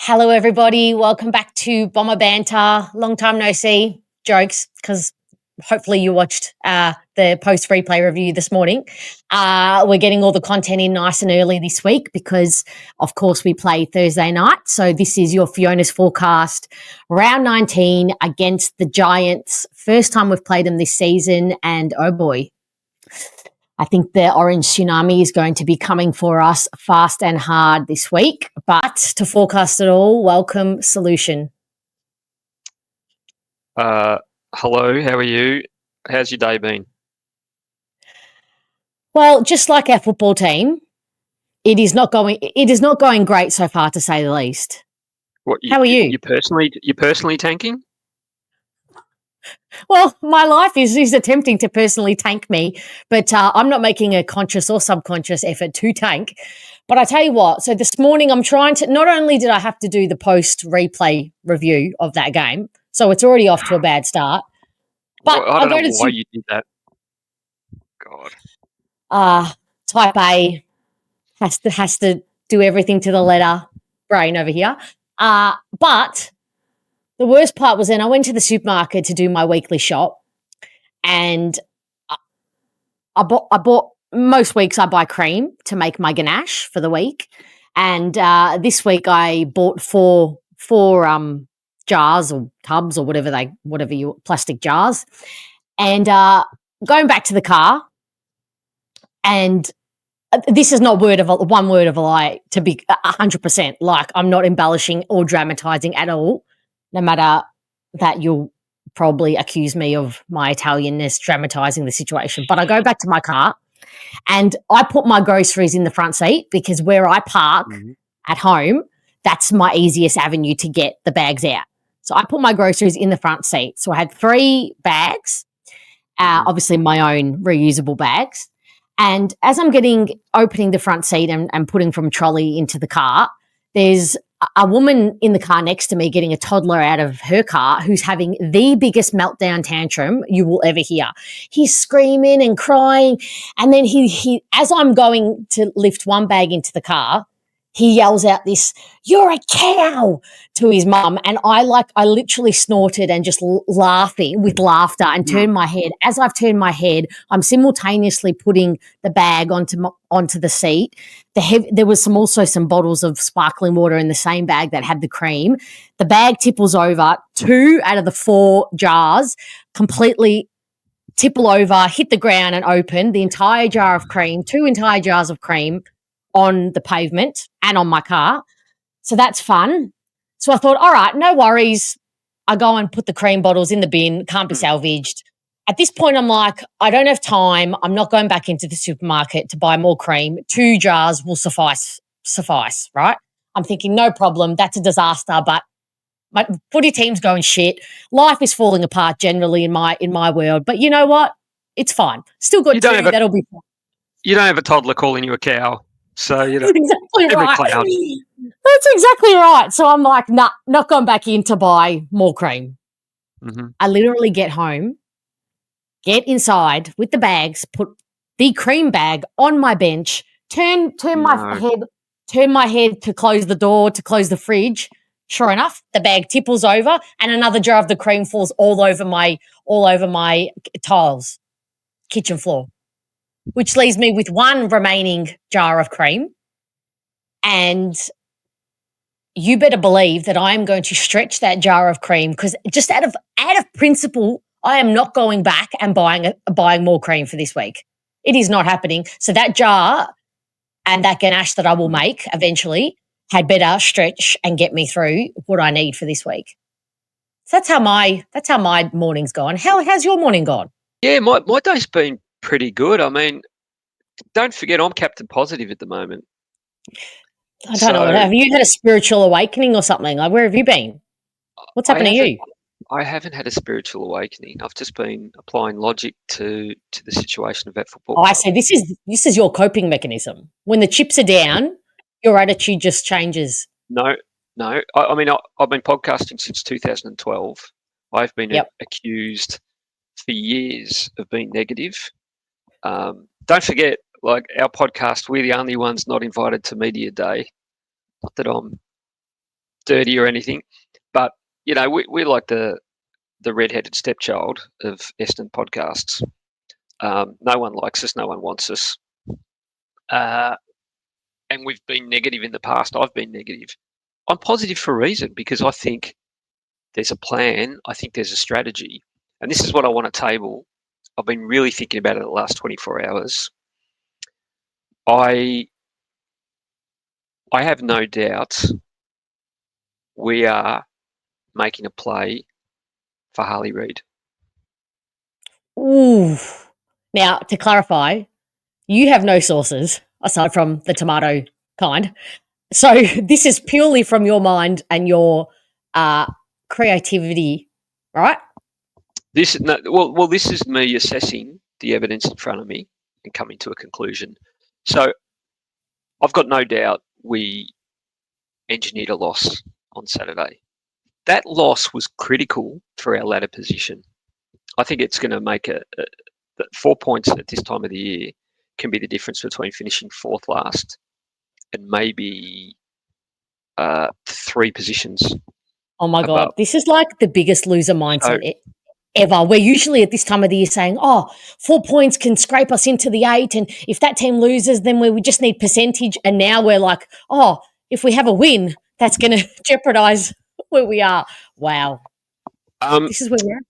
Hello, everybody. Welcome back to Bomber Banter. Long time no see. Jokes, because hopefully you watched the post-replay review this morning. We're getting all the content in nice and early this week because, of course, we play Thursday night. So this is your FIONA'S forecast. Round 19 against the Giants. First time we've played them this season, and oh boy, I think the orange tsunami is going to be coming for us fast and hard this week. But to forecast it all, welcome Solution. Hello, how are you? How's your day been? Well, just like our football team, it is not going great so far, to say the least. How are you? You personally tanking? Well, my life is attempting to personally tank me, but I'm not making a conscious or subconscious effort to tank. But I tell you what, so this morning I'm trying to, not only did I have to do the post-replay review of that game, so it's already off to a bad start. But well, I don't know why you did that. God. Type A has to do everything to the letter. Brain over here. But the worst part was then I went to the supermarket to do my weekly shop, and I bought most weeks I buy cream to make my ganache for the week, and this week I bought four jars or tubs or whatever you plastic jars, and going back to the car, and this is not one word of a lie, to be 100%. Like, I'm not embellishing or dramatizing at all. No matter that you'll probably accuse me of my Italianness dramatizing the situation. But I go back to my car and I put my groceries in the front seat because where I park at home, that's my easiest avenue to get the bags out. So I put my groceries in the front seat. So I had 3 bags, obviously my own reusable bags. And as I'm opening the front seat and putting from trolley into the car, there's a woman in the car next to me getting a toddler out of her car who's having the biggest meltdown tantrum you will ever hear. He's screaming and crying. And then he as I'm going to lift one bag into the car, he yells out this, "You're a cow," to his mum. And I literally snorted and just laughing with laughter and turned my head. As I've turned my head, I'm simultaneously putting the bag onto the seat. There was also some bottles of sparkling water in the same bag that had the cream. The bag tipples over. 2 out of the 4 jars completely tipple over, hit the ground and open. The entire jar of cream, 2 entire jars of cream on the pavement and on my car. So that's fun. So I thought, all right, no worries. I go and put the cream bottles in the bin, can't be salvaged. At this point, I'm like, I don't have time. I'm not going back into the supermarket to buy more cream. 2 jars will suffice, right? I'm thinking, no problem. That's a disaster, but my footy team's going shit. Life is falling apart generally in my world. But you know what? It's fine. Still got 2. That'll be fine. You don't have a toddler calling you a cow. So you know, exactly right. That's exactly right. So I'm like, nah, not going back in to buy more cream. I literally get home, get inside with the bags, put the cream bag on my bench, turn my head to close the door, to close the fridge. Sure enough, the bag tipples over and another jar of the cream falls all over my tiles, kitchen floor, which leaves me with 1 remaining jar of cream. And you better believe that I am going to stretch that jar of cream because just out of principle, I am not going back and buying more cream for this week. It is not happening. So that jar and that ganache that I will make eventually had better stretch and get me through what I need for this week. So that's how my morning's gone. How's your morning gone? Yeah, my day's been pretty good. I mean, don't forget I'm captain positive at the moment. I don't know. Have you had a spiritual awakening or something? Like, where have you been? What's happened to you? I haven't had a spiritual awakening. I've just been applying logic to the situation of that football club. I see. This is your coping mechanism. When the chips are down, your attitude just changes. No. I mean, I've been podcasting since 2012. I've been accused for years of being negative. Don't forget, like, our podcast, we're the only ones not invited to media day. Not that I'm dirty or anything, but we're like the red-headed stepchild of Essendon podcasts. No one likes us, no one wants us, and we've been negative in the past. I've been negative. I'm positive for a reason, because I think there's a plan. I think there's a strategy, and this is what I want to table. I've been really thinking about it the last 24 hours. I have no doubt we are making a play for Harley Reid. Ooh. Now, to clarify, you have no sources aside from the tomato kind. So this is purely from your mind and your creativity, right? This is me assessing the evidence in front of me and coming to a conclusion. So I've got no doubt we engineered a loss on Saturday. That loss was critical for our ladder position. I think it's going to make 4 points at this time of the year can be the difference between finishing fourth last and maybe 3 positions. Oh my God. above. This is like the biggest loser mindset ever. We're usually at this time of the year saying, 4 points can scrape us into the 8. And if that team loses, then we just need percentage. And now we're like, if we have a win, that's going to jeopardize where we are. Wow. This is where we are.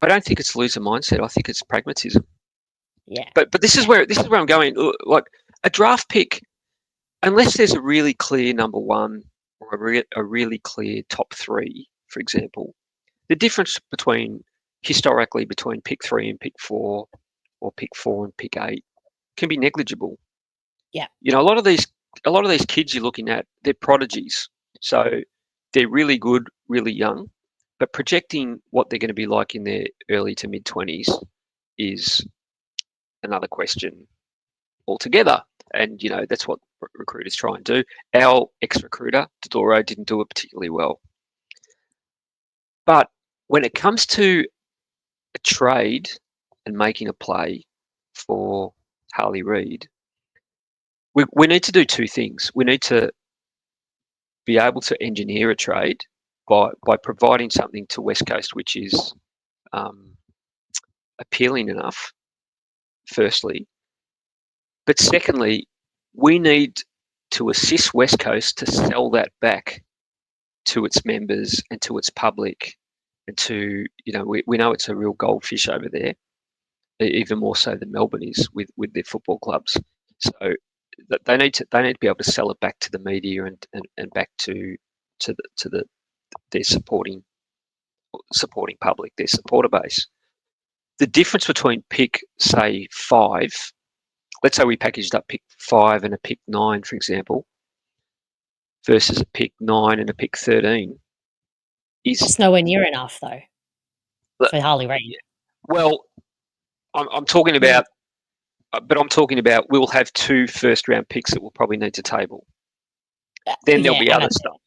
I don't think it's loser mindset. I think it's pragmatism. Yeah. But this is where I'm going. Like a draft pick, unless there's a really clear number one or a really clear top 3, for example, the difference historically between pick 3 and pick 4, or pick 4 and pick 8, can be negligible. Yeah. A lot of these kids you're looking at, they're prodigies. So they're really good, really young, but projecting what they're going to be like in their early to mid 20s is another question altogether. And that's what recruiters try and do. Our ex-recruiter Dodoro didn't do it particularly well. But when it comes to a trade and making a play for Harley Reid, we need to do 2 things. We need to be able to engineer a trade by providing something to West Coast which is appealing enough, firstly. But secondly, we need to assist West Coast to sell that back to its members and to its public, and to, we know it's a real goldfish over there, even more so than Melbourne is with their football clubs. So they need to be able to sell it back to the media and back to their supporting public, their supporter base. The difference between pick, say, 5, let's say we packaged up pick 5 and a pick 9, for example, versus a pick 9 and a pick 13 is... It's nowhere near enough, though, for Harley Reid. Well, I'm talking about... But I'm talking about we'll have 2 first-round picks that we'll probably need to table. Then there'll be other stuff.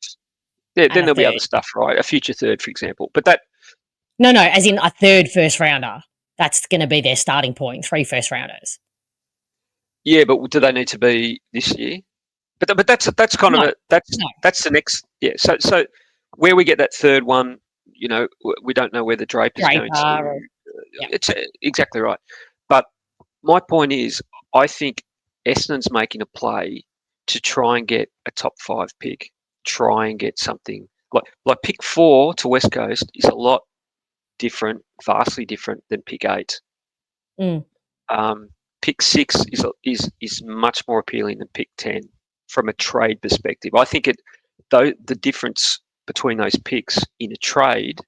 Yeah, then there'll be other stuff, right? A future third, for example. But that... No, as in a third first-rounder. That's going to be their starting point, 3 first-rounders. Yeah, but do they need to be this year? But that's kind of that's the next... Yeah, so where we get that third one, we don't know where the Draper's going to... It's exactly right. But my point is, I think Essendon's making a play to try and get a top 5 pick, try and get something like pick 4 to West Coast is a lot different, vastly different than pick 8. Pick 6 is much more appealing than pick 10 from a trade perspective. I think the difference between those picks in a trade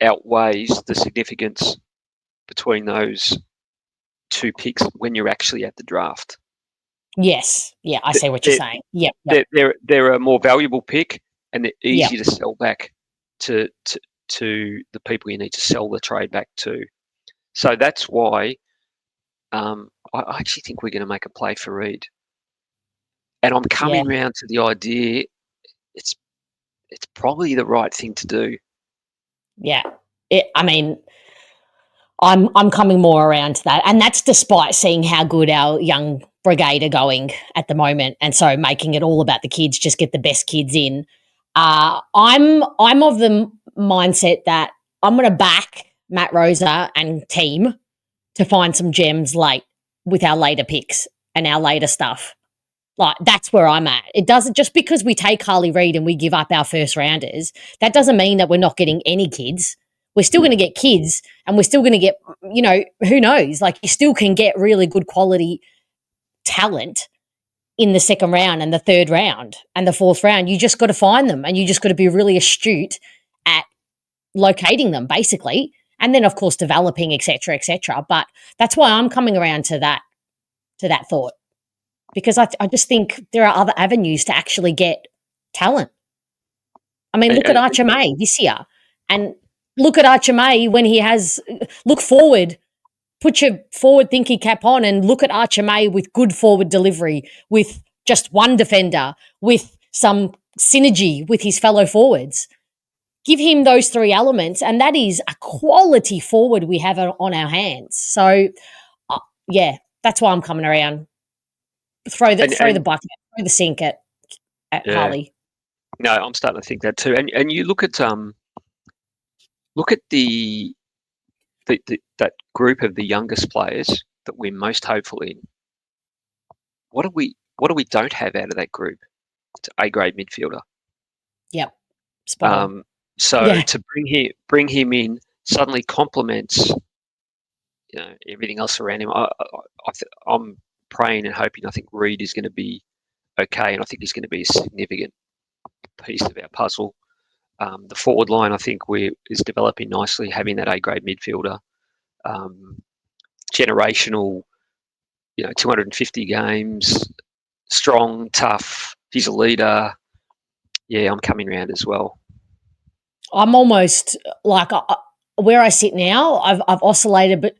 outweighs the significance between those 2 picks when you're actually at the draft. Yes. Yeah, I see what you're saying. Yep. They're a more valuable pick, and they're easy to sell back to the people you need to sell the trade back to. So that's why I actually think we're going to make a play for Reid. And I'm coming round to the idea it's probably the right thing to do. Yeah. I'm coming more around to that. And that's despite seeing how good our young brigade are going at the moment. And so making it all about the kids, just get the best kids in. I'm of the mindset that I'm going to back Matt Rosa and team to find some gems late with our later picks and our later stuff. Like, that's where I'm at. It doesn't, just because we take Harley Reid and we give up our first rounders, that doesn't mean that we're not getting any kids. We're still going to get kids, and we're still going to get, who knows? Like, you still can get really good quality talent in the second round and the third round and the fourth round. You just got to find them, and you just got to be really astute at locating them, basically. And then, of course, developing, et cetera, et cetera. But that's why I'm coming around to that thought, because I just think there are other avenues to actually get talent. I mean, look at Archer May this year, and look at Archer May when he has – look forward, put your forward thinking cap on, and look at Archer May with good forward delivery, with just one defender, with some synergy with his fellow forwards. Give him those three elements, and that is a quality forward we have on our hands. So, that's why I'm coming around. Throw the bucket, throw the sink at Harley. No, I'm starting to think that too. And you look at the that group of the youngest players that we're most hopeful in. What do we don't have out of that group? It's A grade midfielder. Yep. Spot on. To bring him in suddenly complements everything else around him. I'm praying and hoping. I think Reid is going to be okay, and I think he's going to be a significant piece of our puzzle. The forward line, I think, is developing nicely, having that A grade midfielder, generational, 250 games, strong, tough. He's a leader. Yeah, I'm coming around as well. I'm almost like where I sit now. I've oscillated, but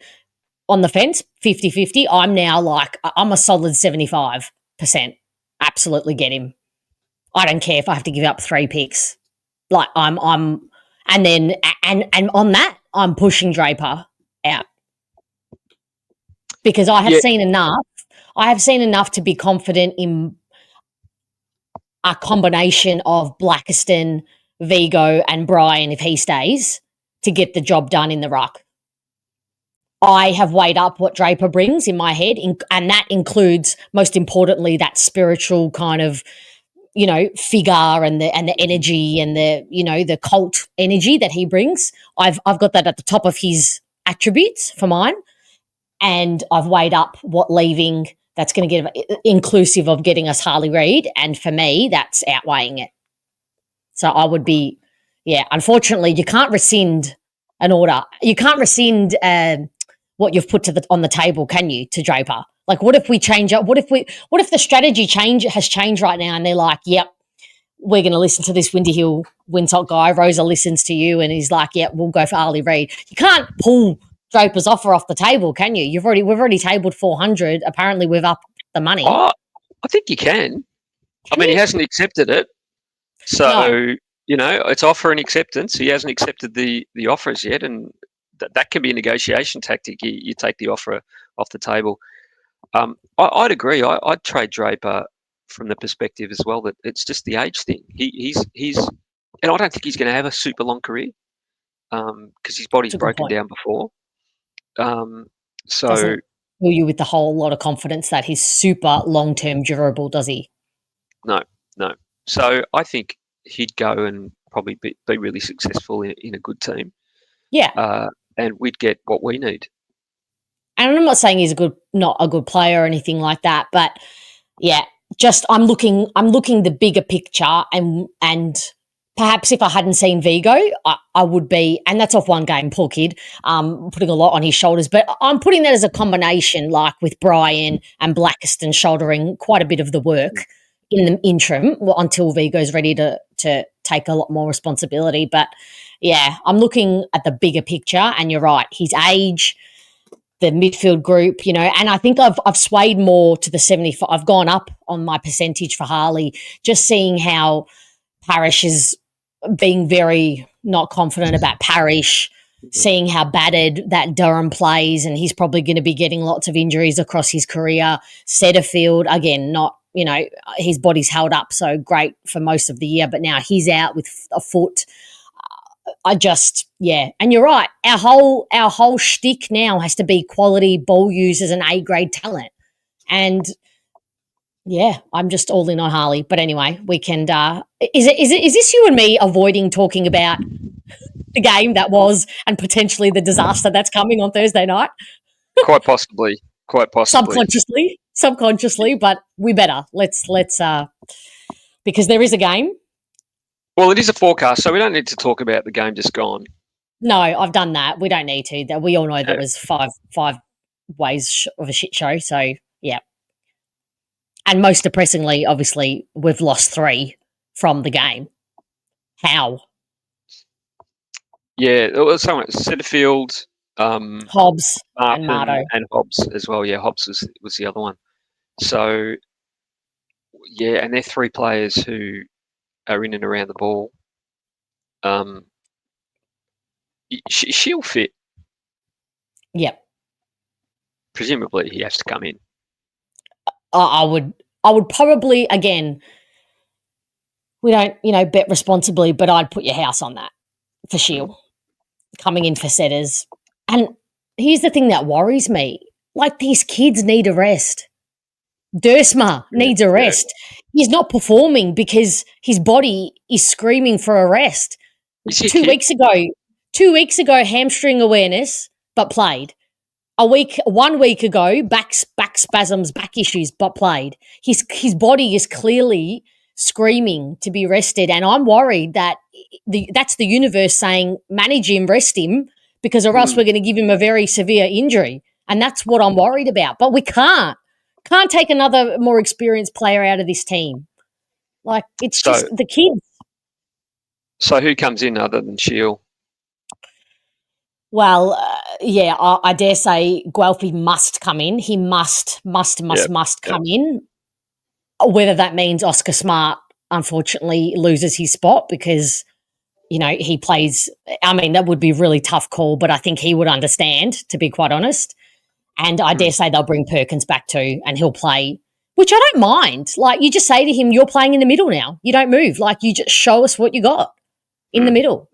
on the fence, 50-50. I'm now like, I'm a solid 75%. Absolutely get him. I don't care if I have to give up 3 picks. Like, I'm and then and on that, I'm pushing Draper out, because I have seen enough. I have seen enough to be confident in a combination of Blackiston, Vigo, and Brian, if he stays, to get the job done in the ruck. I have weighed up what Draper brings in my head, and that includes, most importantly, that spiritual kind of, figure and the energy and the cult energy that he brings. I've got that at the top of his attributes for mine, and I've weighed up what leaving that's going to get, inclusive of getting us Harley Reid, and for me, that's outweighing it. So I would be, unfortunately, you can't rescind an order. You can't rescind what you've put on the table, can you, to Draper? Like, what if we change up? What if the strategy has changed right now, and they're like, yep, we're going to listen to this Windy Hill Windsock guy. Rosa listens to you, and he's like, yep, we'll go for Harley Reid. You can't pull Draper's offer off the table, can you? We've already tabled 400. Apparently, we've upped the money. Oh, I think you can. I mean, he hasn't accepted it, so it's offer and acceptance. He hasn't accepted the offers yet, and that can be a negotiation tactic. You take the offer off the table. I'd agree. I'd trade Draper from the perspective as well that it's just the age thing. He's and I don't think he's going to have a super long career because his body's broken down before. Doesn't fill you with the whole lot of confidence that he's super long-term durable, does he? No. So I think he'd go and probably be really successful in a good team. Yeah. And we'd get what we need. And I'm not saying he's not a good player or anything like that, but just I'm looking the bigger picture, and perhaps if I hadn't seen Vigo, I would be, and that's off one game, poor kid, putting a lot on his shoulders, but I'm putting that as a combination, like with Brian and Blackiston shouldering quite a bit of the work in the interim until Vigo's ready to take a lot more responsibility. But I'm looking at the bigger picture, and you're right, his age, the midfield group, and I think I've swayed more to the 75. I've gone up on my percentage for Harley, just seeing how Parrish is being very not confident about Parrish, seeing how battered that Durham plays, and he's probably going to be getting lots of injuries across his career. Setterfield, again, not, his body's held up so great for most of the year, but now he's out with a foot. And you're right. Our whole shtick now has to be quality ball users and A-grade talent. And yeah, I'm just all in on Harley. But anyway, we can. Is this you and me avoiding talking about the game that was and potentially the disaster that's coming on Thursday night? Quite possibly. Subconsciously, but we better. Let's because there is a game. Well, it is a forecast, so we don't need to talk about the game just gone. No, I've done that. We don't need to. We all know that was five ways of a shit show. So yeah. And most depressingly, obviously, we've lost 3 from the game. How? Yeah, it was someone Setterfield, Hobbs, and Marto. And Hobbs as well. Yeah, Hobbs was the other one. So yeah, and they're 3 players who are in and around the ball. She'll fit. Yep. Presumably, he has to come in. I would probably, again, we don't, bet responsibly, but I'd put your house on that for Shield coming in for setters. And here's the thing that worries me. Like, these kids need a rest. Dersma needs a rest. Yeah. He's not performing because his body is screaming for a rest. 2 weeks ago, hamstring awareness, but played. 1 week ago, back spasms, back issues, but played. His body is clearly screaming to be rested, and I'm worried that that's the universe saying, manage him, rest him, because or else we're going to give him a very severe injury, and that's what I'm worried about. But we can't take another more experienced player out of this team. Like, it's just the kids. So who comes in other than Shield? Well, I dare say Guelphy must come in. He must come in. Whether that means Oscar Smart, unfortunately, loses his spot because, he plays. I mean, that would be a really tough call, but I think he would understand, to be quite honest. And I dare say they'll bring Perkins back too, and he'll play, which I don't mind. Like, you just say to him, you're playing in the middle now. You don't move. Like, you just show us what you got in the middle.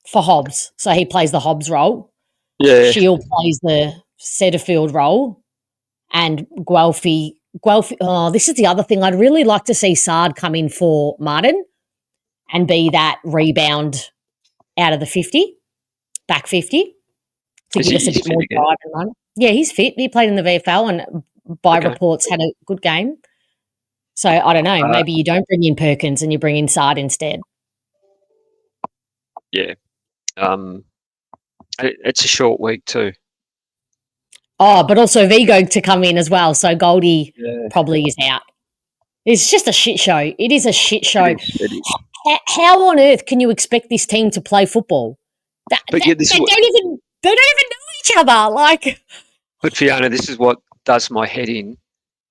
For Hobbs. So he plays the Hobbs role. Yeah. Shield plays the Setterfield role. And Guelphy, this is the other thing. I'd really like to see Sard come in for Martin and be that rebound out of the 50, back 50, to give us a bit more drive and run. Yeah, he's fit. He played in the VFL and by reports had a good game. So I don't know. Maybe you don't bring in Perkins and you bring in Sard instead. Yeah. It's a short week too. Oh, but also Vigo to come in as well. So Goldie probably is out. It's just a shit show. It is a shit show. It is. How on earth can you expect this team to play football? They don't even know each other. Like, but Fiona, this is what does my head in.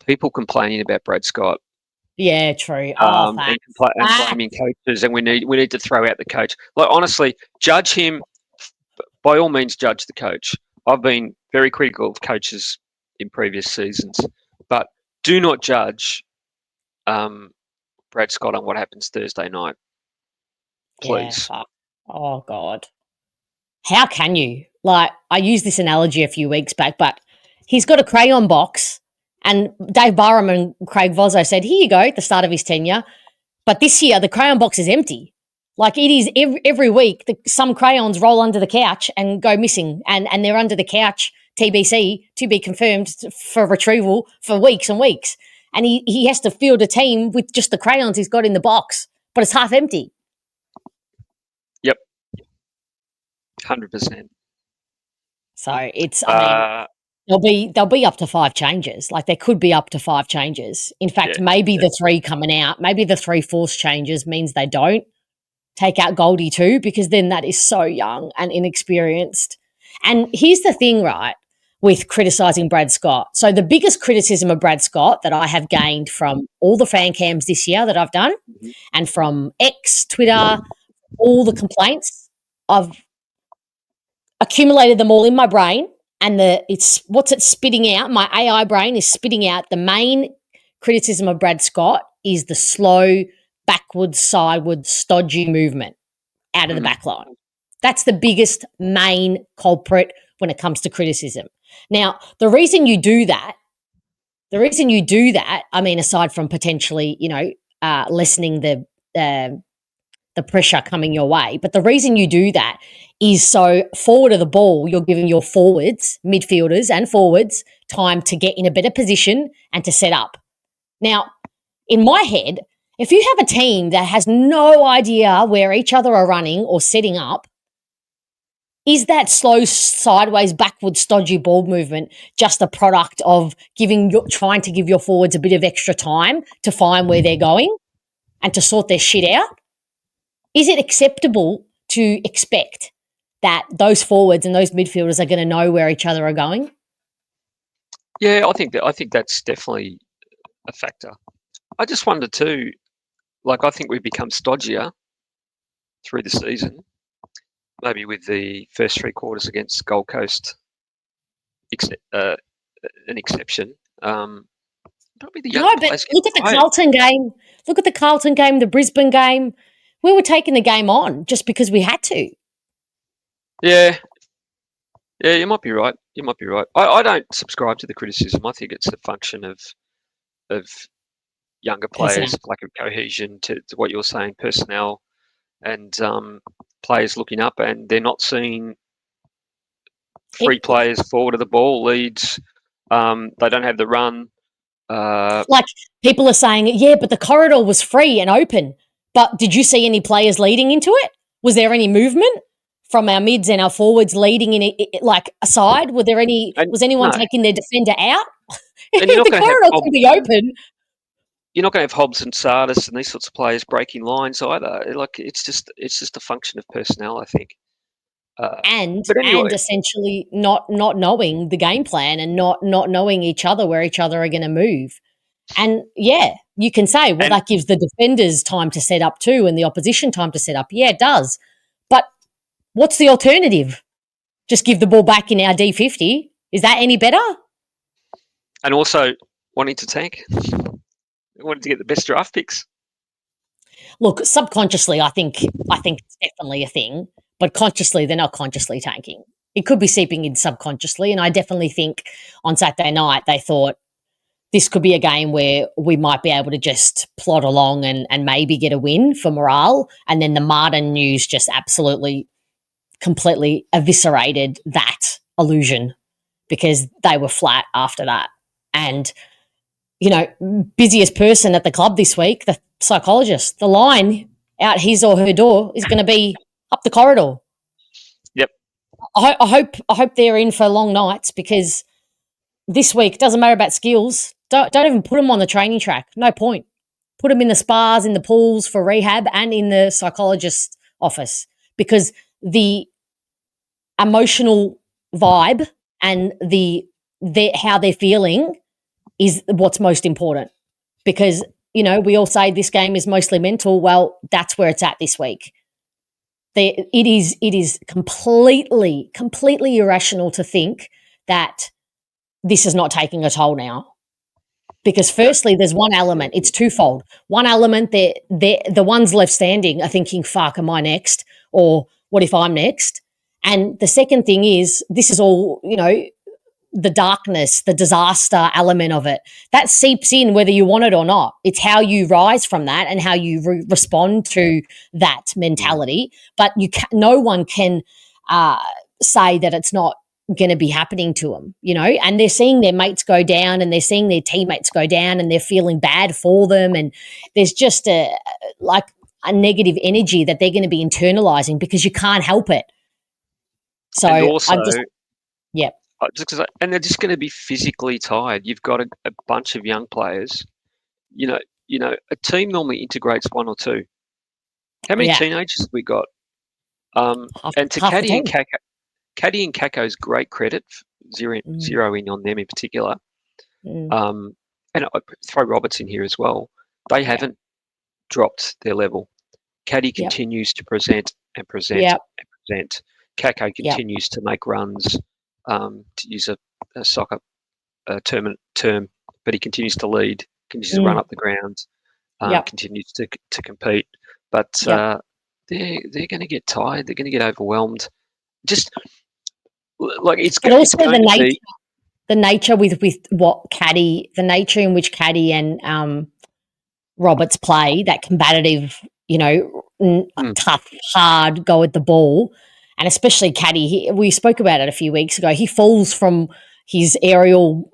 People complaining about Brad Scott. Yeah, true. And blaming coaches, and we need to throw out the coach. Like, honestly, judge him. By all means, judge the coach. I've been very critical of coaches in previous seasons, but do not judge Brad Scott on what happens Thursday night. Please. Yeah, oh, God. How can you? Like, I used this analogy a few weeks back, but he's got a crayon box, and Dave Barham and Craig Vozzo said, here you go, at the start of his tenure. But this year, the crayon box is empty. Like, it is every week, some crayons roll under the couch and go missing, and they're under the couch, TBC, to be confirmed for retrieval for weeks and weeks. And he has to field a team with just the crayons he's got in the box, but it's half empty. Yep. 100%. So it's, I mean, there'll be up to 5 changes. Like, there could be up to 5 changes. In fact, maybe the 3 coming out, maybe the 3 forced changes means they don't take out Goldie too, because then that is so young and inexperienced. And here's the thing, right, with criticising Brad Scott. So the biggest criticism of Brad Scott that I have gained from all the fan cams this year that I've done and from X, Twitter, all the complaints, I've accumulated them all in my brain, and what's it spitting out? My AI brain is spitting out the main criticism of Brad Scott is the slow, backwards, sideways, stodgy movement out of the back line. That's the biggest main culprit when it comes to criticism. Now, the reason you do that, I mean, aside from potentially, lessening the pressure coming your way, but the reason you do that is so forward of the ball, you're giving your forwards, midfielders and forwards, time to get in a better position and to set up. Now, in my head, if you have a team that has no idea where each other are running or setting up, is that slow, sideways, backward, stodgy ball movement just a product of trying to give your forwards a bit of extra time to find where they're going and to sort their shit out? Is it acceptable to expect that those forwards and those midfielders are going to know where each other are going? Yeah, I think that's definitely a factor. I just wonder too, I think we've become stodgier through the season, maybe with the first 3 quarters against Gold Coast an exception. Probably the young players. Look at the Carlton game. Look at the Carlton game, the Brisbane game. We were taking the game on just because we had to. Yeah, you might be right. I don't subscribe to the criticism. I think it's a function of younger players, lack of cohesion, to what you're saying, personnel, and players looking up, and they're not seeing free players forward of the ball, leads. They don't have the run. Like people are saying, yeah, but the corridor was free and open. But did you see any players leading into it? Was there any movement from our mids and our forwards leading in it, like aside? Was anyone taking their defender out? And you're not the corridor can be open. You're not going to have Hobbs and Sardis and these sorts of players breaking lines either. It's just a function of personnel, I think. And essentially not knowing the game plan and not knowing each other, where each other are going to move. And yeah, you can say, well, that gives the defenders time to set up too and the opposition time to set up. Yeah, it does. But what's the alternative? Just give the ball back in our D50. Is that any better? And also wanting to tank. Wanting to get the best draft picks. Look, subconsciously, I think it's definitely a thing, but consciously, they're not consciously tanking. It could be seeping in subconsciously, and I definitely think on Saturday night they thought this could be a game where we might be able to just plod along and maybe get a win for morale, and then the Martin news just absolutely, completely eviscerated that illusion because they were flat after that. And busiest person at the club this week, the psychologist, the line out his or her door is going to be up the corridor. Yep. I hope they're in for long nights because this week, doesn't matter about skills. Don't even put them on the training track. No point. Put them in the spas, in the pools for rehab and in the psychologist's office because the emotional vibe and how they're feeling is what's most important because, we all say this game is mostly mental. Well, that's where it's at this week. It is completely irrational to think that this is not taking a toll now. Because firstly, there's one element. It's twofold. One element, the ones left standing are thinking, fuck, am I next? Or what if I'm next? And the second thing is this is all, the darkness, the disaster element of it. That seeps in whether you want it or not. It's how you rise from that and how you respond to that mentality. But no one can say that it's not going to be happening to them, and they're seeing their mates go down and they're seeing their teammates go down and they're feeling bad for them. And there's just a negative energy that they're going to be internalizing because you can't help it. So and also, and they're just going to be physically tired. You've got a bunch of young players. A team normally integrates 1 or 2. How many teenagers have we got? And to Caddy and Caco's great credit, zeroing on them in particular. And I throw Roberts in here as well. They haven't dropped their level. Caddy continues to present and present and present. Kako continues to make runs, to use a soccer term, but he continues to lead, continues to run up the ground, continues to compete. But they're going to get tired. They're going to get overwhelmed. Just like it's but going also to be the nature with what Caddy, the nature in which Caddy and Roberts play, that combative, tough, hard, go at the ball, and especially Caddy. We spoke about it a few weeks ago. He falls from his aerial,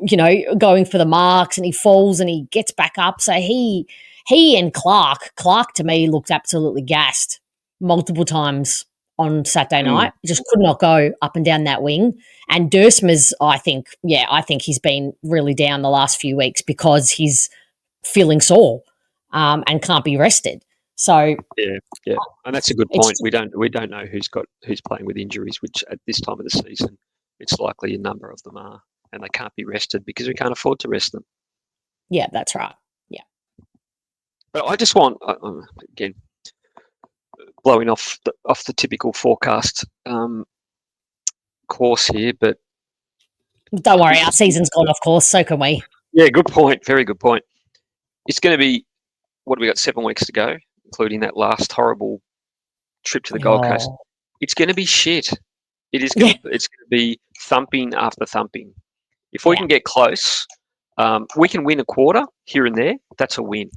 going for the marks, and he falls and he gets back up. So he and Clark to me looked absolutely gassed multiple times on Saturday night. Just could not go up and down that wing. And Dersmer's, I think he's been really down the last few weeks because he's feeling sore and can't be rested. So yeah, and that's a good point. We don't know who's playing with injuries, which at this time of the season, it's likely a number of them are, and they can't be rested because we can't afford to rest them. Yeah, that's right. Yeah, but I just want again blowing off the typical forecast course here, but don't worry, our season's gone off course. So can we. Yeah, good point. Very good point. It's going to be what have we got? 7 weeks to go, including that last horrible trip to the Gold Coast. It's going to be shit. It is. It's going to be thumping after thumping. If we can get close, we can win a quarter here and there. That's a win.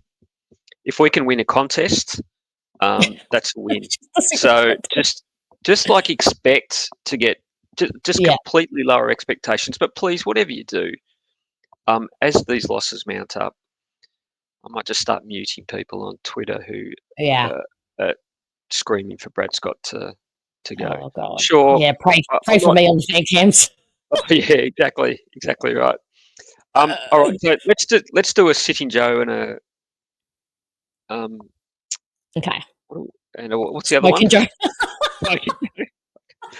If we can win a contest, that's a win. So just like expect to get just completely lower expectations. But please, whatever you do, as these losses mount up, I might just start muting people on Twitter who are screaming for Brad Scott to go. Oh God! Sure. Yeah, pray for me on the fan cams. Yeah, exactly right. All right, so let's do a sitting Joe and a Okay. And what's the other one? Joe. I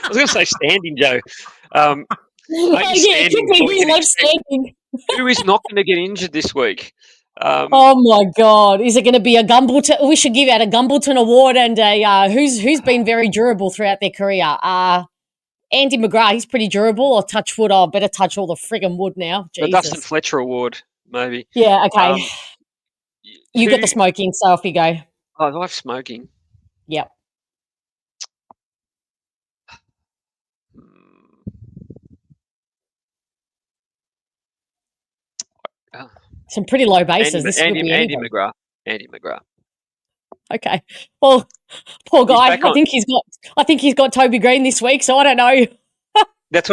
was going to say standing Joe. Standing. Who is not going to get injured this week? Oh my God! Is it going to be a Gumbleton? We should give out a Gumbleton award and a who's been very durable throughout their career. Andy McGrath, he's pretty durable. Or touch wood. I better touch all the friggin' wood now. Jesus. The Dustin Fletcher Award, maybe. Yeah. Okay. You got the smoking, so off you go. Oh, I love smoking. Yep. Some pretty low bases. Andy McGrath. Andy McGrath. Okay. Well, poor guy. I think he's got Toby Green this week, so I don't know. That's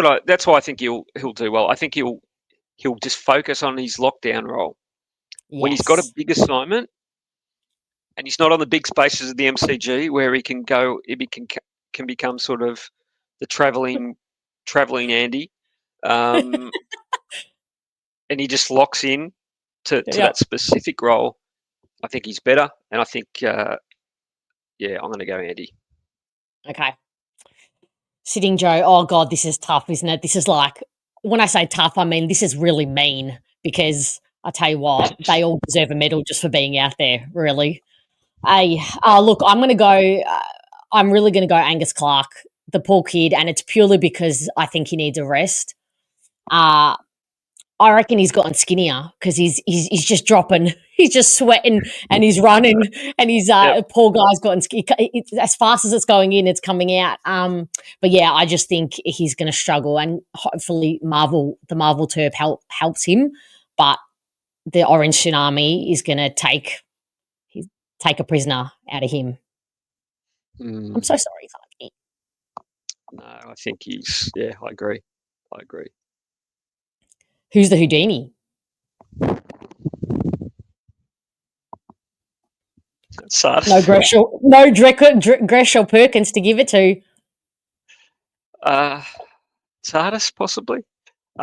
why I think he'll do well. I think he'll just focus on his lockdown role. Yes. When he's got a big assignment and he's not on the big spaces of the MCG where he can go, he can become sort of the travelling Andy, and he just locks in to that specific role. I think he's better, and I think, I'm going to go Andy. Okay. Sitting Joe, oh God, this is tough, isn't it? This is like, when I say tough, I mean this is really mean because I tell you what, they all deserve a medal just for being out there, really. Look, I'm really going to go Angus Clark, the poor kid, and it's purely because I think he needs a rest. I reckon he's gotten skinnier because he's just dropping. He's just sweating and he's running and he's poor guy's gotten skinny. As fast as it's going in, it's coming out. But yeah, I just think he's going to struggle, and hopefully the Marvel Terp helps him. But the Orange Tsunami is going to take a prisoner out of him. I'm so sorry, Clarky. No, I think he's. Yeah, I agree. Who's the Houdini? Sardis. No Greshel Perkins to give it to. Sardis, possibly.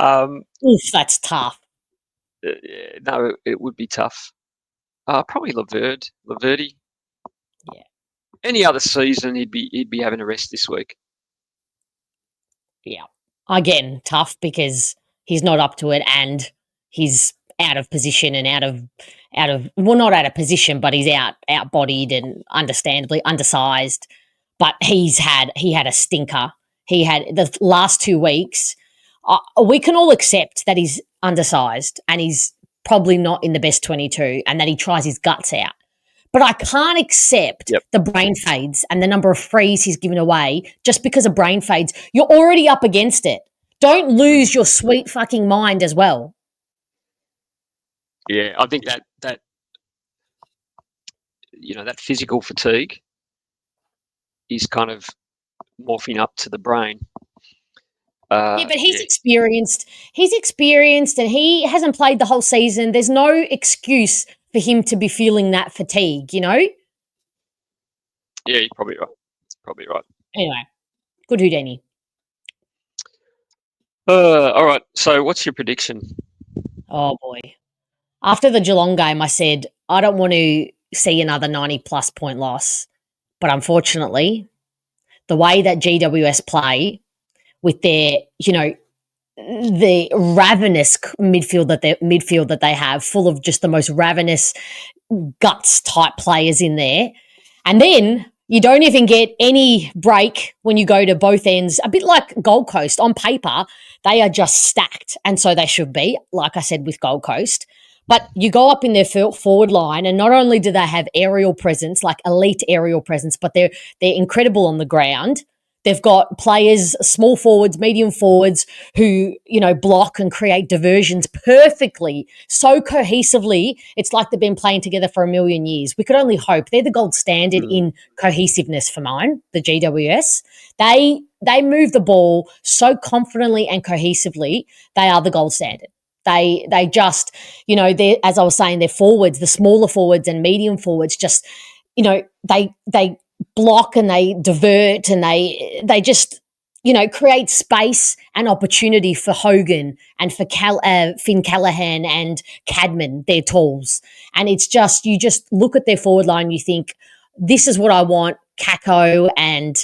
Oof, that's tough. No, it would be tough. Probably Laverty. Yeah. Any other season, he'd be having a rest this week. Yeah. Again, tough because he's not up to it and he's out of position and out of not out of position, but he's out-bodied and understandably undersized. But he had a stinker. he had the last 2 weeks. We can all accept that he's undersized and he's probably not in the best 22 and that he tries his guts out. But I can't accept the brain fades and the number of frees he's given away just because of brain fades. You're already up against it. Don't lose your sweet fucking mind as well. Yeah, I think that that physical fatigue is kind of morphing up to the brain. Yeah, but he's experienced. He's experienced and he hasn't played the whole season. There's no excuse for him to be feeling that fatigue, you know? Yeah, you're probably right. Anyway, good Houdini. All right, so what's your prediction? Oh, boy. After the Geelong game, I said, I don't want to see another 90-plus point loss. But unfortunately, the way that GWS play with their, the ravenous midfield that they have, full of just the most ravenous guts type players in there. And then you don't even get any break when you go to both ends. A bit like Gold Coast. On paper, they are just stacked. And so they should be, like I said, with Gold Coast. But you go up in their forward line, and not only do they have aerial presence, like elite aerial presence, but they're incredible on the ground. They've got players, small forwards, medium forwards, who, block and create diversions perfectly, so cohesively. It's like they've been playing together for a million years. We could only hope. They're the gold standard in cohesiveness for mine, the GWS. They move the ball so confidently and cohesively. They are the gold standard. They just, they, as I was saying, their forwards, the smaller forwards and medium forwards, just, they block and they divert and they just, create space and opportunity for Hogan and for Finn Callaghan and Cadman, their tools. And it's just, you just look at their forward line, you think, this is what I want, Kako and,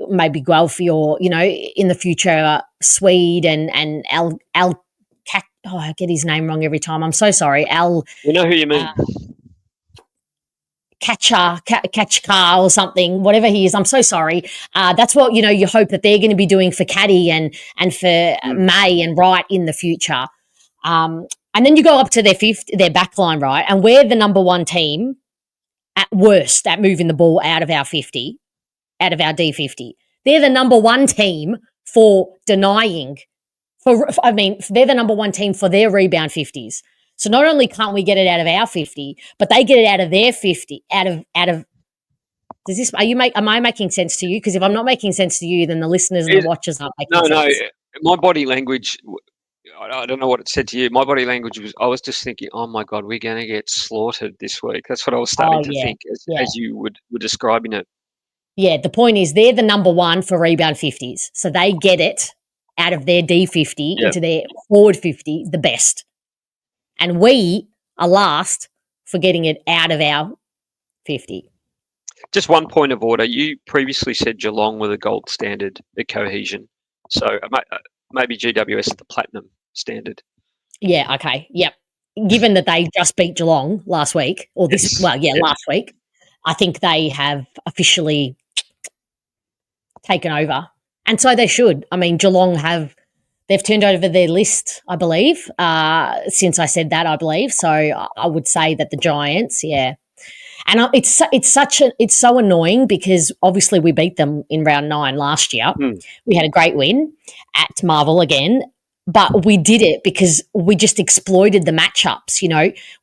maybe Guelphy or, in the future, Swede and Al I get his name wrong every time. I'm so sorry. You know who you mean. Kachkar or something, whatever he is. I'm so sorry. That's what, you hope that they're going to be doing for Caddy and for May and Wright in the future. And then you go up to their back line, right? And we're the number one team at worst at moving the ball out of our 50, out of our D50. They're the number one team for denying. They're the number one team for their rebound 50s. So not only can't we get it out of our 50, but they get it out of their 50. Am I making sense to you? Because if I'm not making sense to you, then the listeners and the watchers aren't making sense. No. My body language, I don't know what it said to you. My body language I was just thinking, oh my God, we're going to get slaughtered this week. That's what I was starting to think as you were describing it. Yeah, the point is they're the number one for rebound 50s. So they get it out of their D50 into their forward 50, the best. And we are last for getting it out of our 50. Just one point of order. You previously said Geelong were the gold standard at cohesion. So maybe GWS is the platinum standard. Yeah, okay. Yep. Given that they just beat Geelong last week, or last week, I think they have officially taken over. And so they should. I mean, Geelong they've turned over their list, I believe, since I said that, I believe. So I would say that the Giants, yeah. And it's so annoying because obviously we beat them in round 9 last year. We had a great win at Marvel again, but we did it because we just exploited the matchups.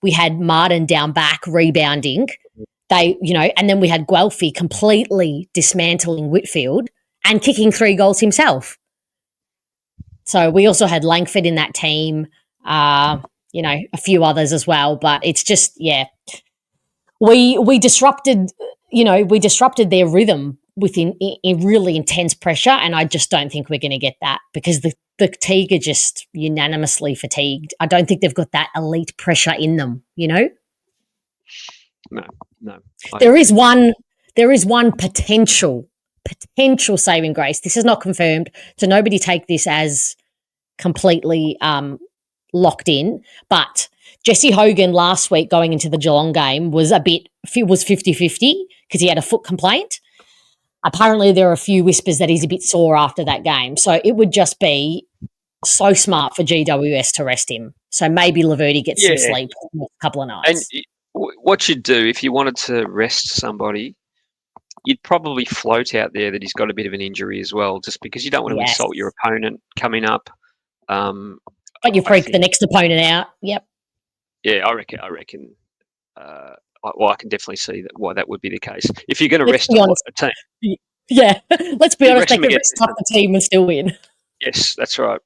We had Martin down back rebounding. And then we had Guelphy completely dismantling Whitfield and kicking 3 goals himself. So we also had Langford in that team, a few others as well. But it's just, we disrupted their rhythm within really intense pressure, and I just don't think we're going to get that because the Teague are just unanimously fatigued. I don't think they've got that elite pressure in them, No. There is one potential saving grace. This is not confirmed, so nobody take this as completely locked in. But Jesse Hogan last week going into the Geelong game was 50-50 because he had a foot complaint. apparently there are a few whispers that he's a bit sore after that game. So it would just be so smart for GWS to rest him. So maybe Laverty gets some sleep for a couple of nights. And what you'd do if you wanted to rest somebody, you'd probably float out there that he's got a bit of an injury as well, just because you don't want to insult your opponent coming up. But you freak the next opponent out. Yep. Yeah, I reckon. I can definitely see why that would be the case. If you're going to rest a team. Yeah, let's be honest, they can rest up the team and still win. Yes, that's right.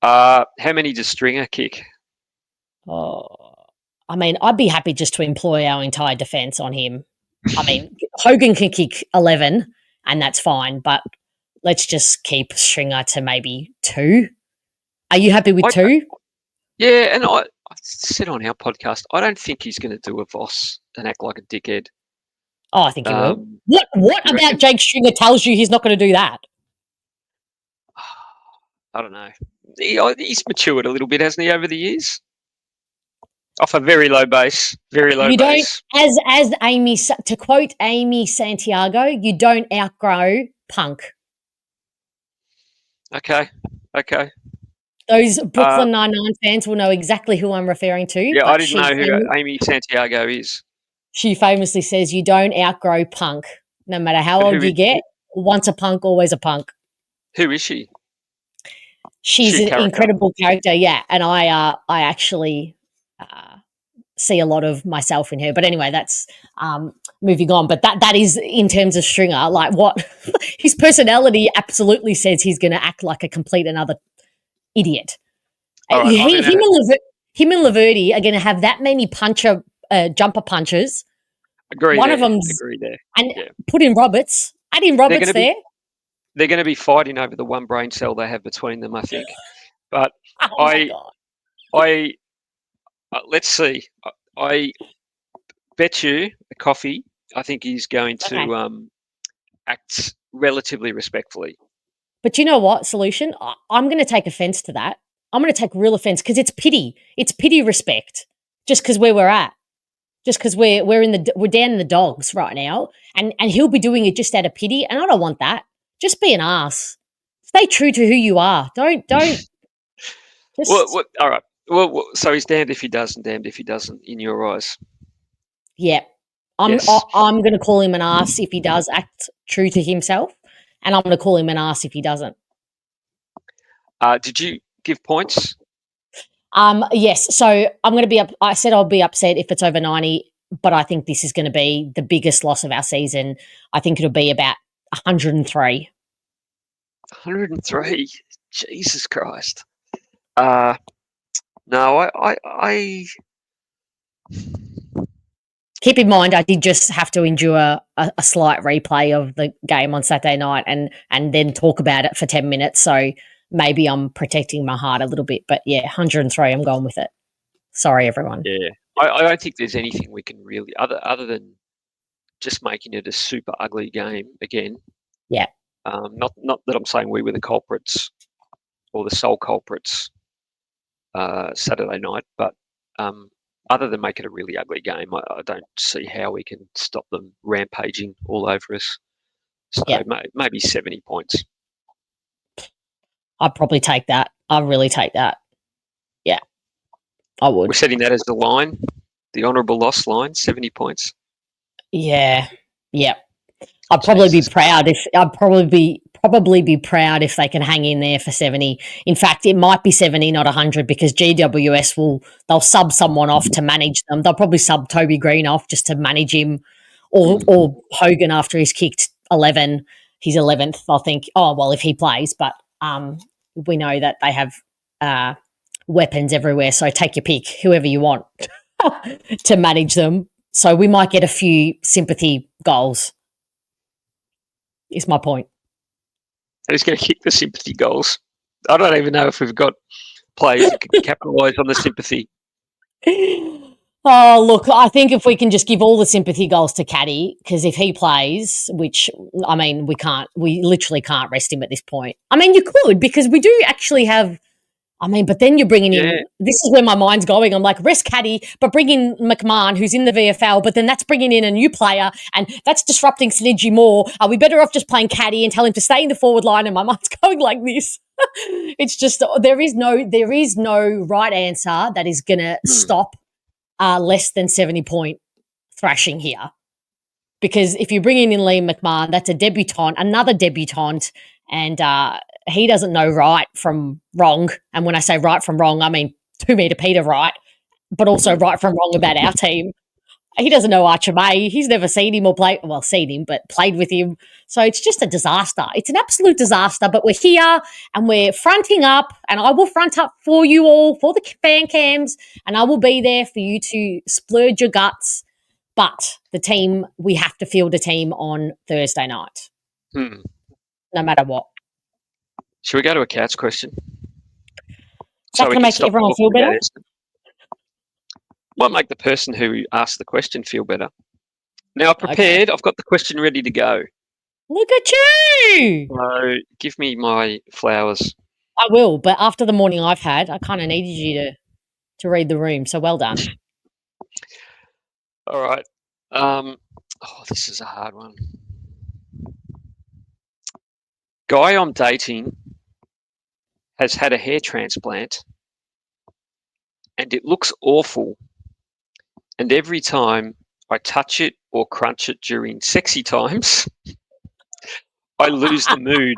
How many does Stringer kick? Oh, I mean, I'd be happy just to employ our entire defence on him. I mean, Hogan can kick 11, and that's fine, but let's just keep Stringer to maybe 2. Are you happy with 2? Yeah, and I said on our podcast, I don't think he's going to do a Voss and act like a dickhead. Oh, I think he will. What about Jake Stringer tells you he's not going to do that? I don't know. He's matured a little bit, hasn't he, over the years? Off a very low base, base. As Amy, to quote Amy Santiago, you don't outgrow punk. Okay. Those Brooklyn Nine-Nine fans will know exactly who I'm referring to. Yeah, I didn't know who Amy Santiago is. She famously says, you don't outgrow punk. No matter how old you get, once a punk, always a punk. Who is she? She's an incredible character, yeah. And I actually see a lot of myself in her. But anyway, that's moving on. But that is, in terms of Stringer, like what his personality absolutely says he's going to act like a complete another idiot. Right, him and Laverty are going to have that many jumper punches. Agree. One of them's agree there. And put in Roberts. Add in Roberts there. They're going to be fighting over the one brain cell they have between them, I think. But let's see. I bet you a coffee. I think he's going to act relatively respectfully. But you know what? Solution. I'm going to take offence to that. I'm going to take real offence because it's pity. It's pity respect. Just because where we're at. Just because we're down in the dogs right now, and he'll be doing it just out of pity, and I don't want that. Just be an ass. Stay true to who you are. Don't. Just... Well, all right. Well, so he's damned if he does and damned if he doesn't, in your eyes. Yeah, I'm going to call him an ass if he does act true to himself, and I'm going to call him an ass if he doesn't. Did you give points? Yes. So I'm going to be I said I'll be upset if it's over 90, but I think this is going to be the biggest loss of our season. I think it'll be about 103. 103? Jesus Christ. No, I keep in mind I did just have to endure a slight replay of the game on Saturday night and then talk about it for 10 minutes. So maybe I'm protecting my heart a little bit, but yeah, 103, I'm going with it. Sorry, everyone. Yeah, I don't think there's anything we can really, other than just making it a super ugly game again. Yeah. Not that I'm saying we were the culprits or the sole culprits Saturday night, but other than make it a really ugly game, I don't see how we can stop them rampaging all over us. So maybe 70 points. I'd probably take that. I'd really take that. Yeah, I would. We're setting that as the line, the honourable loss line, 70 points. Yeah. I'd probably be proud if they can hang in there for 70. In fact, it might be 70, not 100, because GWS they'll sub someone off to manage them. They'll probably sub Toby Green off just to manage him, or Hogan after he's kicked 11. He's 11th, I think. Oh well, if he plays, but we know that they have weapons everywhere. So take your pick, whoever you want to manage them. So we might get a few sympathy goals. Is my point. Who's going to kick the sympathy goals? I don't even know if we've got players that can capitalise on the sympathy. Oh, look, I think if we can just give all the sympathy goals to Caddy, because if he plays, which, I mean, we literally can't rest him at this point. I mean, you could, because we do actually have I mean, but then you're bringing in, this is where my mind's going. I'm like, rest Caddy, but bring in McMahon, who's in the VFL, but then that's bringing in a new player and that's disrupting synergy more. Are we better off just playing Caddy and tell him to stay in the forward line? And my mind's going like this. It's just, there is no right answer that is going to stop less than 70-point thrashing here. Because if you're bringing in Liam McMahon, that's another debutant, and he doesn't know right from wrong. And when I say right from wrong, I mean 2 metre Peter right, but also right from wrong about our team. He doesn't know Archer May. He's never seen him seen him, but played with him. So it's just a disaster. It's an absolute disaster, but we're here and we're fronting up, and I will front up for you all, for the fan cams, and I will be there for you to splurge your guts. But we have to field a team on Thursday night, no matter what. Should we go to a couch question? Is that going to make everyone feel better? Might make the person who asked the question feel better. Now, I've prepared. Okay. I've got the question ready to go. Look at you! So, give me my flowers. I will, but after the morning I've had, I kind of needed you to read the room, so well done. All right. This is a hard one. Guy I'm dating has had a hair transplant and it looks awful. And every time I touch it or crunch it during sexy times, I lose the mood.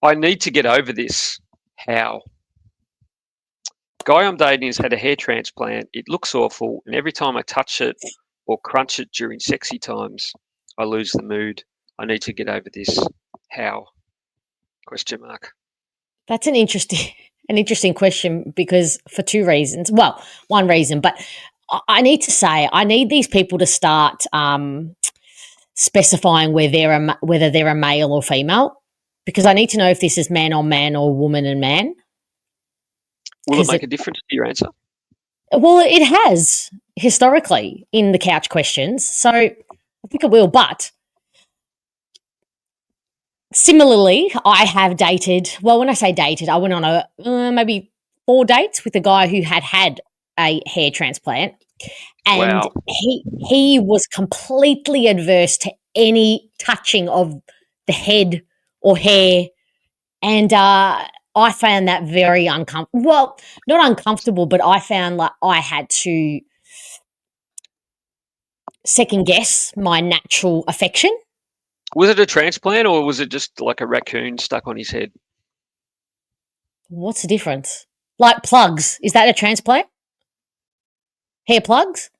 I need to get over this. How? Guy I'm dating has had a hair transplant. It looks awful. And every time I touch it or crunch it during sexy times, I lose the mood. I need to get over this. How? Question mark. That's an interesting question, because for 2 reasons. Well, 1 reason, but I need to say I need these people to start specifying whether they're a male or female, because I need to know if this is man on man or woman and man. Will it make a difference to your answer? Well, it has historically in the couch questions, so I think it will. But similarly, I have dated. Well, when I say dated, I went on maybe 4 dates with a guy who had a hair transplant, and he was completely adverse to any touching of the head or hair, and I found that very uncomfortable. Well, not uncomfortable, but I found like I had to second guess my natural affection. Was it a transplant or was it just like a raccoon stuck on his head? What's the difference? Like plugs. Is that a transplant? Hair plugs?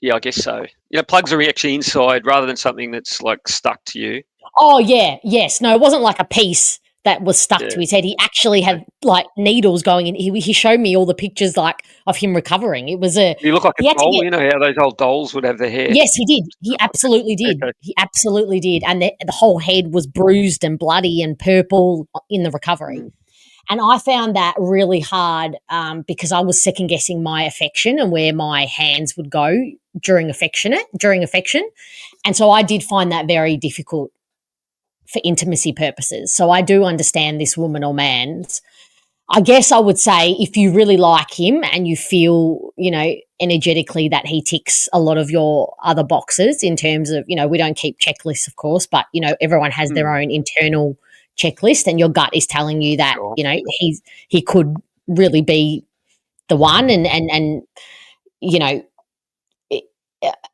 Yeah, I guess so. Plugs are actually inside rather than something that's like stuck to you. Oh, yeah. Yes. No, it wasn't like a piece that was stuck to his head. He actually had like needles going in. He showed me all the pictures like of him recovering. It was You look like a doll. You know how those old dolls would have their hair. Yes, he did. He absolutely did. Okay. He absolutely did. And the whole head was bruised and bloody and purple in the recovery. And I found that really hard because I was second guessing my affection and where my hands would go during affection. And so I did find that very difficult for intimacy purposes. So I do understand this woman or man's. I guess I would say if you really like him and you feel, energetically that he ticks a lot of your other boxes in terms of, we don't keep checklists, of course, but, everyone has their own internal checklist, and your gut is telling you that, sure, he could really be the one. And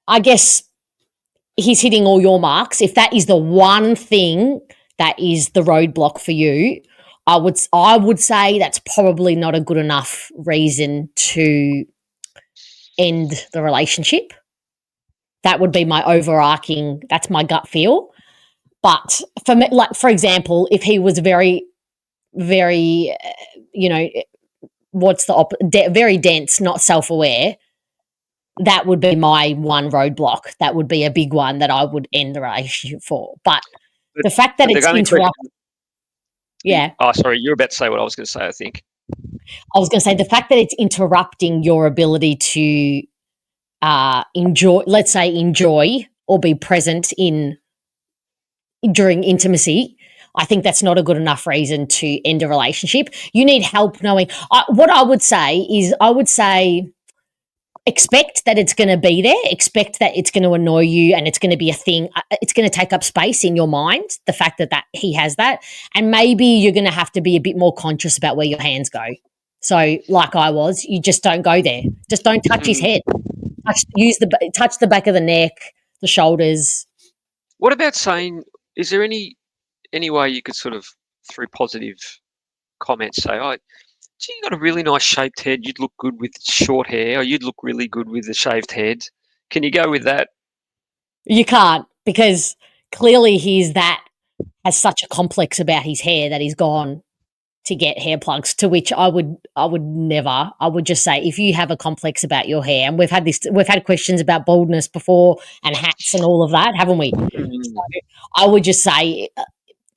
I guess he's hitting all your marks. If that is the one thing that is the roadblock for you, I would say that's probably not a good enough reason to end the relationship. That would be my that's my gut feel. But for me, like, for example, if he was very, very, very dense, not self-aware, that would be my one roadblock. That would be a big one that I would end the relationship for. But the fact that it's interrupted. Yeah. Oh, sorry. You're about to say what I was going to say, I think. I was going to say the fact that it's interrupting your ability to enjoy or be present during intimacy, I think that's not a good enough reason to end a relationship. You need help knowing. What I would say is, expect that it's going to be there. Expect that it's going to annoy you and it's going to be a thing. It's going to take up space in your mind, the fact that he has that. And maybe you're going to have to be a bit more conscious about where your hands go. So, like I was, you just don't go there. Just don't touch his head. Touch the back of the neck, the shoulders. What about saying, is there any way you could sort of, through positive comments, say, oh, gee, you got a really nice shaped head. You'd look good with short hair, or you'd look really good with a shaved head. Can you go with that? You can't, because clearly has such a complex about his hair that he's gone to get hair plugs, to which I would never. I would just say, if you have a complex about your hair, and we've had questions about baldness before and hats and all of that, haven't we? So I would just say,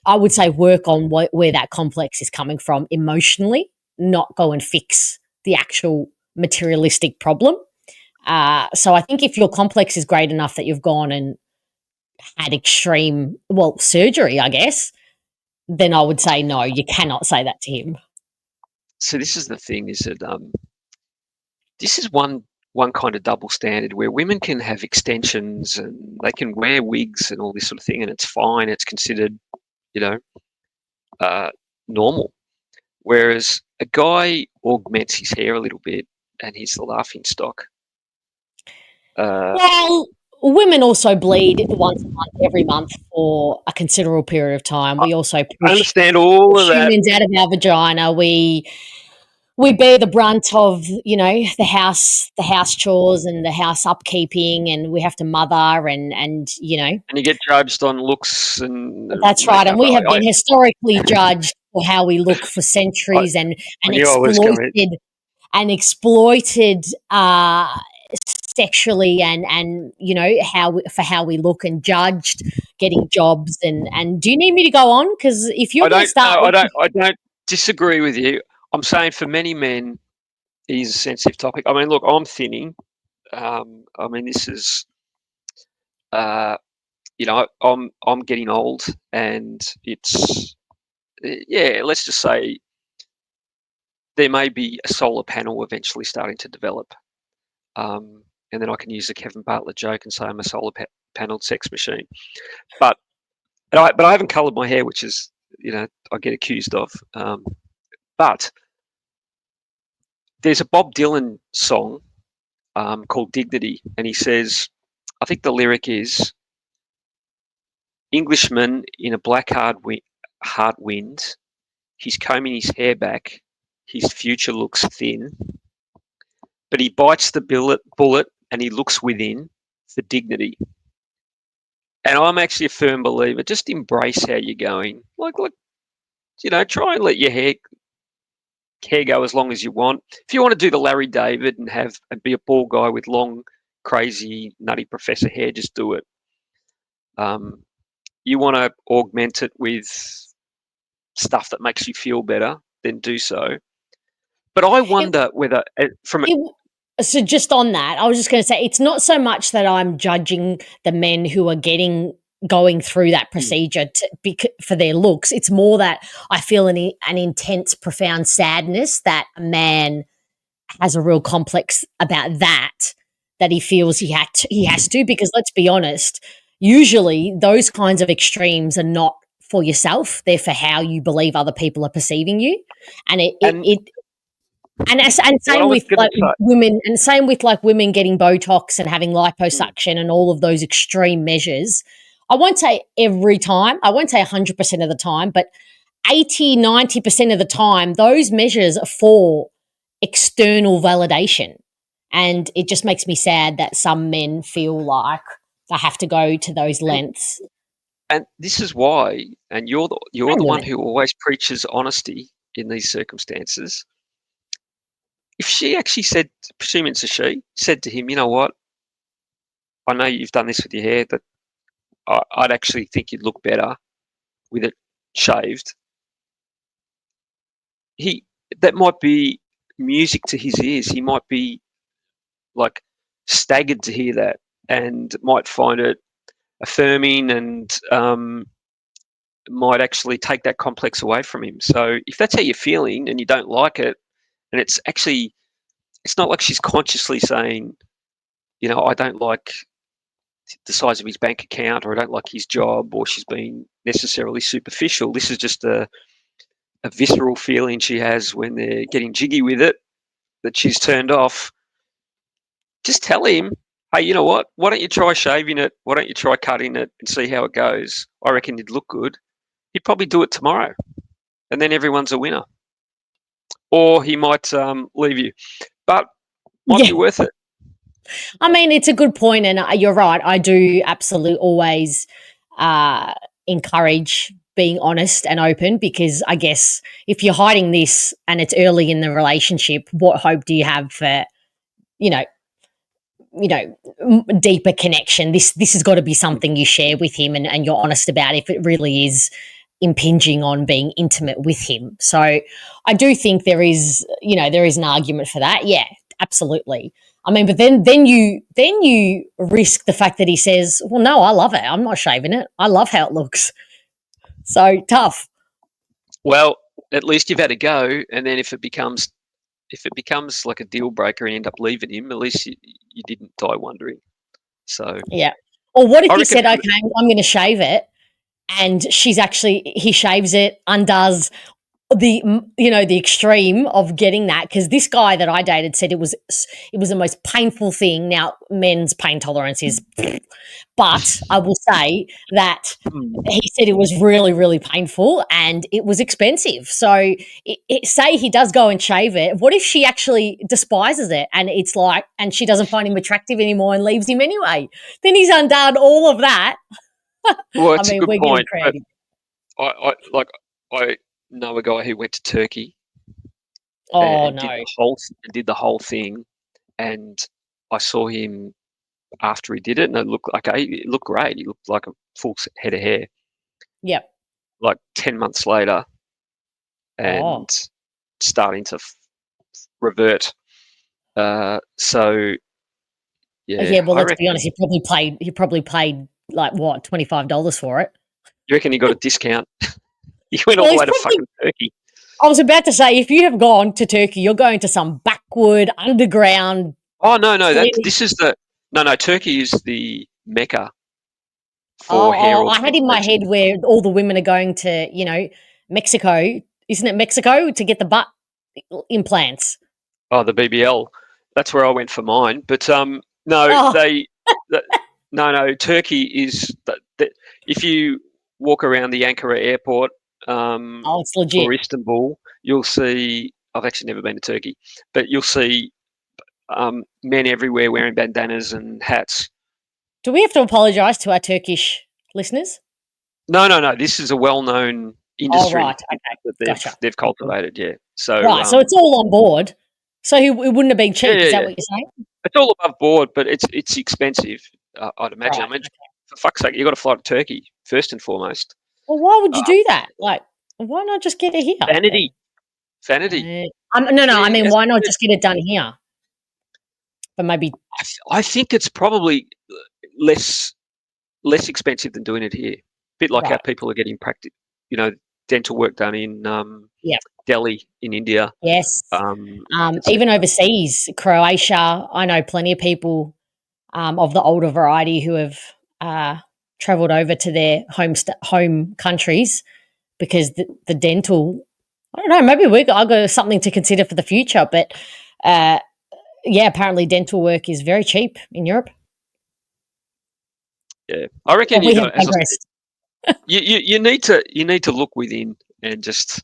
work on where that complex is coming from emotionally, not go and fix the actual materialistic problem. So I think if your complex is great enough that you've gone and had extreme, surgery, I guess, then I would say no, you cannot say that to him. So this is the thing, is that this is one kind of double standard where women can have extensions and they can wear wigs and all this sort of thing, and it's fine. It's considered, normal. Whereas a guy augments his hair a little bit and he's the laughing stock. Well, women also bleed once a month, every month, for a considerable period of time. We also I understand all of that. humans out of our vagina. We bear the brunt of, the house chores and the house upkeeping, and we have to mother and And you get judged on looks and that's right. And we have been historically judged for how we look for centuries and exploited sexually and how we look, and judged getting jobs. And do you need me to go on? Because if you're going to start, I don't disagree with you. I'm saying for many men, it is a sensitive topic. I mean, look, I'm thinning. This is, I'm getting old, and it's, let's just say there may be a solar panel eventually starting to develop. And then I can use the Kevin Bartlett joke and say I'm a solar panelled sex machine. But I haven't coloured my hair, which is, I get accused of. But there's a Bob Dylan song called Dignity, and he says, I think the lyric is, Englishman in a black hard wind, he's combing his hair back, his future looks thin, but he bites the bullet and he looks within for dignity. And I'm actually a firm believer, just embrace how you're going. Try and let your hair go as long as you want. If you want to do the Larry David and be a bald guy with long, crazy, nutty professor hair, just do it. You want to augment it with stuff that makes you feel better, then do so. But I wonder whether So just on that, I was just going to say, it's not so much that I'm judging the men who are going through that procedure for their looks. It's more that I feel an intense, profound sadness that a man has a real complex about that he feels he has to, because let's be honest, usually those kinds of extremes are not for yourself. They're for how you believe other people are perceiving you. Same with women getting Botox and having liposuction and all of those extreme measures. I won't say every time, I won't say 100% of the time, but 80, 90% of the time, those measures are for external validation. And it just makes me sad that some men feel like they have to go to those lengths. And this is why, and you're the one who always preaches honesty in these circumstances. If she actually said, presuming it's a she, said to him, you know what, I know you've done this with your hair, but I'd actually think you'd look better with it shaved. That might be music to his ears. He might be staggered to hear that, and might find it affirming and might actually take that complex away from him. So if that's how you're feeling and you don't like it, and it's not like she's consciously saying, I don't like the size of his bank account, or I don't like his job, or she's being necessarily superficial. This is just a visceral feeling she has when they're getting jiggy with it, that she's turned off. Just tell him, hey, you know what? Why don't you try shaving it? Why don't you try cutting it and see how it goes? I reckon you'd look good. He'd probably do it tomorrow, and then everyone's a winner. Or he might leave you, but might be worth it. I mean, it's a good point, and you're right. I do absolutely always encourage being honest and open, because I guess if you're hiding this and it's early in the relationship, what hope do you have for, deeper connection? This has got to be something you share with him, and you're honest about if it really is impinging on being intimate with him. So I do think there is an argument for that. Yeah, absolutely. I mean, but then you risk the fact that he says, well, no, I love it. I'm not shaving it. I love how it looks. So tough. Well, at least you've had a go, and then if it becomes like a deal breaker and you end up leaving him, at least you didn't die wondering. So yeah. Or what if he said, okay, I'm going to shave it, and he shaves it, undoes the extreme of getting that, because this guy that I dated said it was the most painful thing. Now, men's pain tolerance is, but I will say that he said it was really, really painful and it was expensive. So say he does go and shave it. What if she actually despises it, and it's like, and she doesn't find him attractive anymore and leaves him anyway? Then he's undone all of that. Well, it's a good we're point. getting creative. I know a guy who went to Turkey and did the whole thing, and I saw him after he did it, and it looked great. He looked like a full head of hair. Yep. Like 10 months later, and starting to revert. So yeah. Well, let's be honest. He probably paid like what, $25 for it. You reckon he got a discount? He went all the way to fucking Turkey. I was about to say, if you have gone to Turkey, you're going to some backward underground. Oh no, Turkey is the Mecca for hair. I had in my head where all the women are going to, Mexico. Isn't it Mexico to get the butt implants? Oh, the BBL. That's where I went for mine. But Turkey is if you walk around the Ankara airport, it's legit. or Istanbul, you'll see. I've actually never been to Turkey, but you'll see men everywhere wearing bandanas and hats. Do we have to apologise to our Turkish listeners? No. This is a well-known industry that they've cultivated. Yeah. So so it's all on board. So it wouldn't have been cheap. Is that what you're saying? It's all above board, but it's expensive. I'd imagine. Right, I mean, for fuck's sake, you got to fly to Turkey first and foremost. Well, why would you do that? Like, why not just get it here? Vanity. No. I mean, why not just get it done here? But maybe I think it's probably less expensive than doing it here. A bit like how people are getting dental work done in Delhi in India. Yes. Even overseas, Croatia. I know plenty of people of the older variety who have travelled over to their home countries, because the dental. I don't know. Maybe I've got something to consider for the future. But apparently dental work is very cheap in Europe. Yeah, I reckon you need to look within and just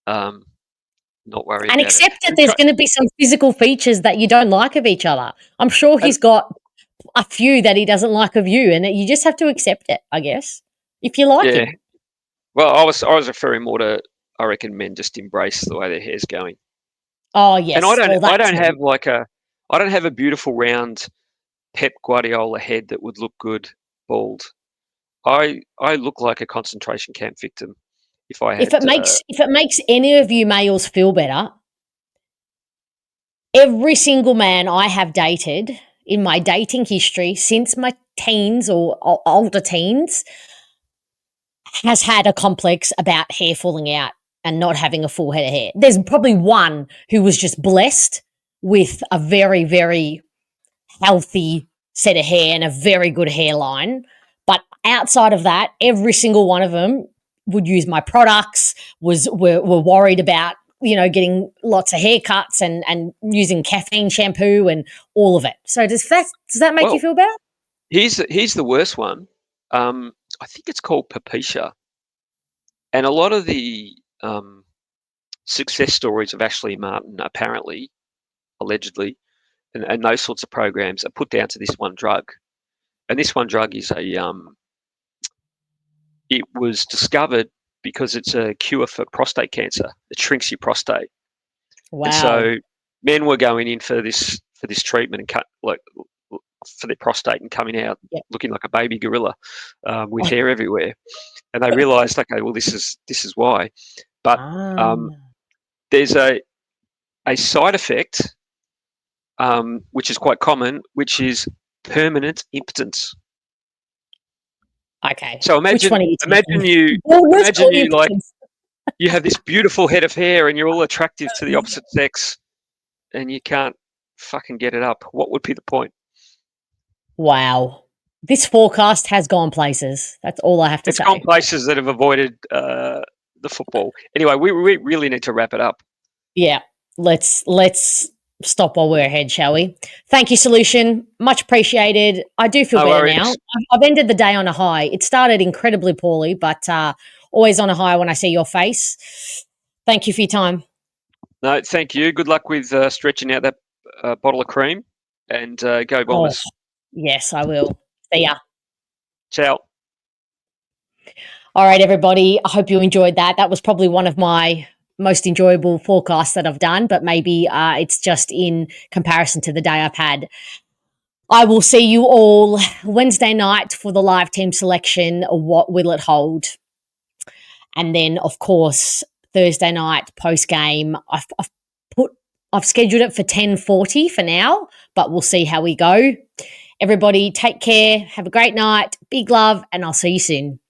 not worry and about accept that there's going to be some physical features that you don't like of each other. I'm sure he's got a few that he doesn't like of you, and you just have to accept it, I guess, if you like him. Well, I was referring more to, I reckon men just embrace the way their hair's going. Oh yes, and I don't have a beautiful round Pep Guardiola head that would look good bald. I look like a concentration camp victim. If it makes any of you males feel better, every single man I have dated in my dating history since my teens or older teens has had a complex about hair falling out and not having a full head of hair. There's probably one who was just blessed with a very, very healthy set of hair and a very good hairline. But outside of that, every single one of them would use my products, were worried about, getting lots of haircuts and using caffeine shampoo and all of it. So does that make you feel better? Here's the worst one. I think it's called Papicia. And a lot of the success stories of Ashley Martin, apparently, allegedly, and those sorts of programs are put down to this one drug. And this one drug is it was discovered because it's a cure for prostate cancer. It shrinks your prostate. Wow. And so men were going in for this treatment and for their prostate and coming out looking like a baby gorilla with hair everywhere. And they realised, okay, well, this is why. But there's a side effect, which is quite common, which is permanent impotence. Okay. So imagine you like you have this beautiful head of hair and you're all attractive to the opposite sex, and you can't fucking get it up. What would be the point? Wow. This forecast has gone places. That's all I have to say. It's gone places that have avoided the football. Anyway, we really need to wrap it up. Yeah. Let's stop while we're ahead, shall we? Thank you, Solution. Much appreciated. I do feel better now. I've ended the day on a high. It started incredibly poorly, but always on a high when I see your face. Thank you for your time. No, thank you. Good luck with stretching out that bottle of cream, and go Bombers. Oh, yes, I will. See ya. Ciao. All right, everybody. I hope you enjoyed that. That was probably one of my most enjoyable forecasts that I've done, but maybe it's just in comparison to the day I've had. I will see you all Wednesday night for the live team selection. What will it hold? And then, of course, Thursday night post game. I've scheduled it for 10:40 for now, but we'll see how we go. Everybody, take care. Have a great night. Big love, and I'll see you soon.